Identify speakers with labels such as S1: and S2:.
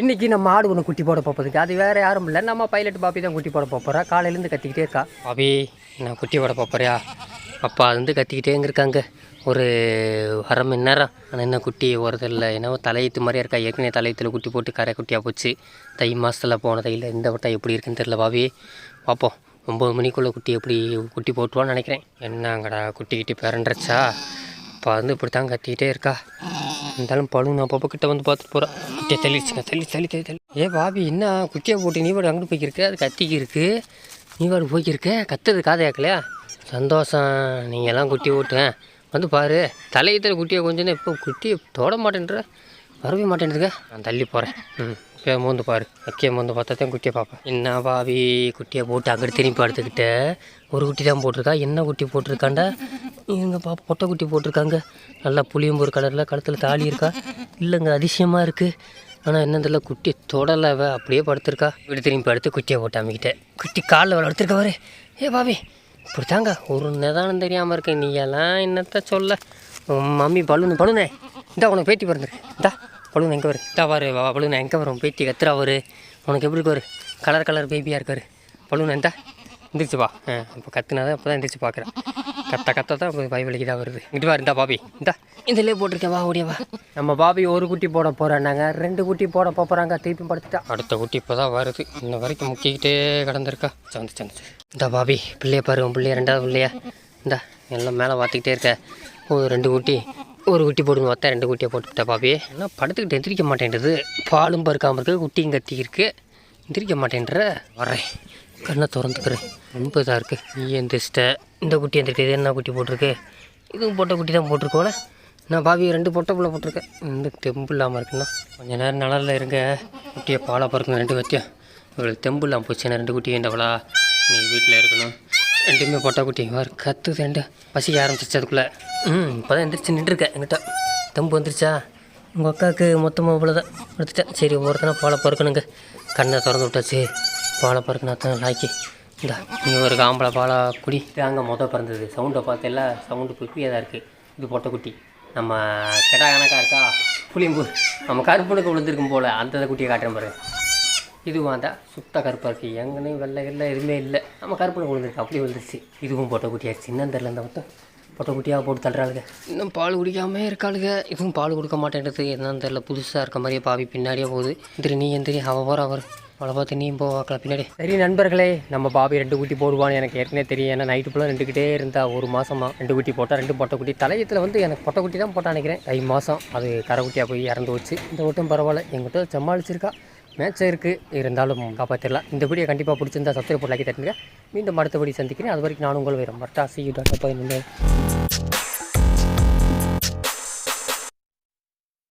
S1: இன்றைக்கி நம்ம ஆடு ஒன்று குட்டி போட போகிறதுக்கு அது வேறு யாரும் இல்லை, நம்ம பைலட் பாப்பி தான் குட்டி போட போகிறா. காலையிலேருந்து கத்திக்கிட்டே இருக்கா. பாபி நான் குட்டி போட போகிறியா அப்பா வந்து கத்திக்கிட்டே இருக்காங்க ஒரு அரை மணி நேரம். ஆனால் என்ன குட்டி ஓரதில்லை, என்னவோ தலையத்து மாதிரியா இருக்கா. ஏற்கனவே தலையத்தில் குட்டி போட்டு கரை குட்டியாக போச்சு. தை மாதத்தில் போன தையில் இந்த வட்டம் எப்படி இருக்குன்னு தெரில. பாபி பார்ப்போம் 9 மணிக்குள்ளே குட்டி எப்படி குட்டி போட்டுவான்னு நினைக்கிறேன். என்னங்கடா குட்டிக்கிட்டி பிறண்டுருச்சா. அப்போ வந்து இப்படி தான் கத்திக்கிட்டே இருக்கா. இருந்தாலும் பழு நான் அப்பப்போ கிட்ட வந்து பார்த்துட்டு போகிறேன். குட்டியை தள்ளிடுச்சுங்க, தள்ளி. ஏ பாபி என்ன குட்டியை போட்டு நீ வாடு அங்கிட்டு போய்க்கிருக்க, அது கத்திக்கு இருக்கு, நீ வாடு போய்க்கிருக்க, கத்துறது காதையாக்கலையா. சந்தோஷம், நீங்கள் எல்லாம் குட்டி ஓட்டுவேன் வந்து பாரு. தலையத்தில் குட்டியை கொஞ்சம் இப்போ குட்டியை தொட மாட்டேன்ற, வரவே மாட்டேன்றதுங்க. நான் தள்ளி போகிறேன். இப்போ மோந்து பாரு, அக்கிய மோந்து பார்த்தா தான் குட்டியை பார்ப்பேன். என்ன பாவி குட்டியை போட்டு அங்கிட்டு திரும்பி படுத்துக்கிட்ட. ஒரு குட்டி தான் போட்டிருக்கா. என்ன குட்டி போட்டிருக்காண்டா இவங்க பாப்பா, பொட்டை குட்டி போட்டிருக்காங்க. நல்லா புளியம்பூர் கலரில் கழுத்தில் தாலி இருக்கா. இல்லைங்க அதிசயமாக இருக்குது. ஆனால் என்னதில்ல குட்டி தொடலை, அப்படியே படுத்துருக்கா. இப்படி திரும்பி படுத்து குட்டியை போட்டு அமைக்கிட்டேன். குட்டி காலில் வளர்த்துருக்க பாரு. ஏ பாவி இப்படி தாங்க ஒரு நிதானம் தெரியாமல் இருக்கு. நீ எல்லாம் என்னத்த சொல்ல. மம்மி பலூனே இந்தா உனக்கு பேத்தி பிறந்துருக்கு. இந்தா பலூன் எங்கே வரும், இந்தா பாரு பலூன் எங்கே வரும். பேத்தி கத்துறா வரு. உனக்கு எப்படி இருக்கு, கலர் பேபியாக இருக்காரு. பலூன் எந்தா எந்திரிச்சு வா. இப்போ கத்துனாதான் இப்போ தான் எந்திரிச்சு பார்க்குறேன். கத்த தான் பயவலிக்கு தான் வருது. இங்கிட்டு வா, இருந்தா பாபி இந்தா இதிலே போட்டிருக்கேன், வா ஓடியவா. நம்ம பாபி ஒரு குட்டி போட போகிறாங்க, 2 குட்டி போட போகிறாங்க. திருப்பி படுத்துட்டா. அடுத்த குட்டி இப்போ தான் வருது. இன்ன வரைக்கும் முக்கிக்கிட்டே கிடந்திருக்கா. வந்துச்சு. இந்தா பாபி பிள்ளைய பாரு, உன் பிள்ளைய 2வது பிள்ளையா. இந்தா எல்லாம் மேலே பார்த்துக்கிட்டே இருக்க. ஒரு 2 குட்டி, ஒரு குட்டி போடுங்க பார்த்தா 2 குட்டியை போட்டுக்கிட்டா. பாபி என்ன படுத்துக்கிட்டு எந்திரிக்க மாட்டேன்றது. பாலும் பருக்காமல் இருக்குது, குட்டியும் கத்தி இருக்குது, எந்திரிக்க மாட்டேன்ற. வரேன், கண்ணை திறந்துக்கிறேன். ரொம்ப இதாக இருக்குது. நீ எந்திரிச்சிட்ட. இந்த குட்டி எந்திரிக்க. இது என்ன குட்டி போட்டிருக்கு, இதுவும் போட்ட குட்டி தான் போட்டிருக்கோல. நான் பாவி 2 பொட்டை பிள்ளை போட்டிருக்கேன். இந்த தெம்பு இல்லாமல் இருக்குன்னா கொஞ்சம் நேரம் நலரில் இருங்க. குட்டியை பாலை பறக்கணும் 2 வத்தியம். இவளுக்கு தெம்பு இல்லாமல் போச்சு. நான் 2 குட்டி வேண்டவளா, நீ வீட்டில் இருக்கணும். 2மே பொட்டை குட்டி வேறு கத்துது. 2 பசிக்க ஆரம்பிச்சிச்சு அதுக்குள்ளே. இப்போ தான் எந்திரிச்சு நின்றுருக்கேன். என்கிட்ட தெம்பு வந்துருச்சா. உங்கள் அக்காவுக்கு மொத்தமாக இவ்வளோ தான் எடுத்துட்டேன். சரி ஒவ்வொருத்தனா பாலை பறக்கணுங்க. கண்ணை திறந்து விட்டாச்சு. பாலை பறக்குனா தான் லாக்கி. இந்தா நீ ஒரு ஆம்பளை பாலை குடி. அங்கே பிறந்தது. சவுண்டை பார்த்து எல்லாம் சவுண்டு குட்டியாக தான் இருக்குது. இது பொட்டை குட்டி. நம்ம கெட்டா கணக்காக இருக்கா புளியம்பூர். நம்ம கருப்புனுக்கு விழுந்திருக்கும் போல் அந்த குட்டியை காட்டுறேன் பாரு. இதுவும் தான் சுத்த கருப்பாக இருக்குது. எங்கேயும் வெள்ளை எதுவுமே இல்லை. நம்ம கருப்புனுக்கு விழுந்திருக்கு, அப்படி விழுந்துருச்சு. இதுவும் பொட்டை குட்டியாச்சு. இன்னும் தெரில, இந்த மொத்தம் பொட்டை குட்டியாக போட்டு தள்ளுறாளுங்க. இன்னும் பால் குடிக்காமே இருக்காளுங்க. இதுவும் பால் கொடுக்க மாட்டேன்றது. என்னன்னு தெரில, புதுசாக இருக்க மாதிரியே பாவி பின்னாடியே போகுது. எந்திரி நீ எந்திரி, அவர் அவளை பார்த்து நீ போவாக்கலாம் பின்னாடி. சரி நண்பர்களே, நம்ம பாபி 2 குட்டி போடுவான்னு எனக்கு ஏற்கனவே தெரியும். ஏன்னா நைட்டு ஃபுல்லாக 2 கிட்டே இருந்தா. ஒரு மாதமாக 2 குட்டி போட்டால் 2 பொட்டை குட்டி. தலையத்தில் வந்து எனக்கு பொட்டை குட்டி தான் போட்டால் நினைக்கிறேன். தை மாதம் அது கரை குட்டியாக போய் இறந்து வச்சு. இந்த வட்டம் பரவாயில்ல, எங்கிட்ட சமாளிச்சிருக்கா. மேட்ச் இருக்குது, இருந்தாலும் காப்பாற்றிடலாம். இந்த வீடியோ கண்டிப்பாக பிடிச்சிருந்தா சப்ஸ்கிரைப் போட்டு லைக் தட்டுங்க. மீண்டும் அடுத்தபடி சந்திக்கிறேன். அது வரைக்கும் நானும் உங்கள் வேறு மர்டா. See you, tata, by.